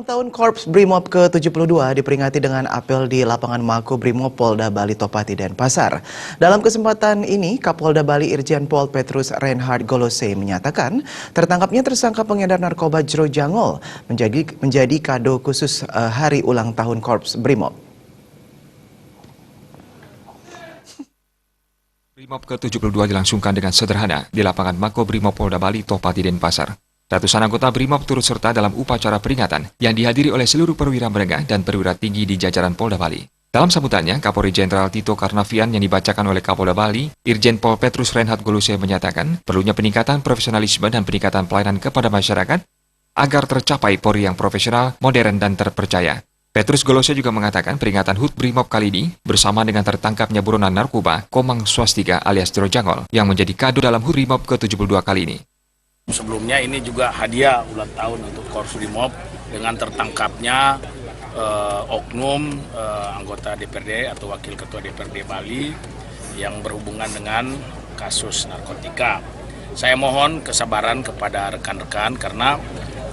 Ulang tahun Korps Brimob ke-72 diperingati dengan apel di lapangan Mako Brimob Polda Bali Topati Denpasar. Dalam kesempatan ini, Kapolda Bali Irjen Pol Petrus Reinhard Golose menyatakan tertangkapnya tersangka pengedar narkoba Jero Jangol menjadi kado khusus hari ulang tahun Korps Brimob. Brimob ke-72 dilangsungkan dengan sederhana di lapangan Mako Brimob Polda Bali Topati Denpasar. Ratusan anggota Brimob turut serta dalam upacara peringatan yang dihadiri oleh seluruh perwira menengah dan perwira tinggi di jajaran Polda Bali. Dalam sambutannya, Kapolri Jenderal Tito Karnavian yang dibacakan oleh Kapolda Bali, Irjen Pol Petrus Reinhard Golose menyatakan perlunya peningkatan profesionalisme dan peningkatan pelayanan kepada masyarakat agar tercapai Polri yang profesional, modern, dan terpercaya. Petrus Golose juga mengatakan peringatan HUT Brimob kali ini bersama dengan tertangkapnya buronan narkoba Komang Swastika alias Jero Jangol yang menjadi kado dalam HUT Brimob ke-72 kali ini. Sebelumnya ini juga hadiah ulang tahun untuk Korps Brimob dengan tertangkapnya oknum anggota DPRD atau Wakil Ketua DPRD Bali yang berhubungan dengan kasus narkotika. Saya mohon kesabaran kepada rekan-rekan karena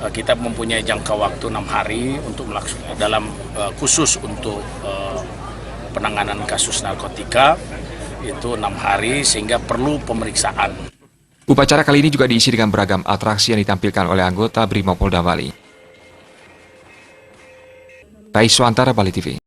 kita mempunyai jangka waktu 6 hari untuk melaksanakan dalam khusus untuk penanganan kasus narkotika itu 6 hari sehingga perlu pemeriksaan. Upacara kali ini juga diisi dengan beragam atraksi yang ditampilkan oleh anggota Brimob Polda Bali. Rais Suantara, Bali TV.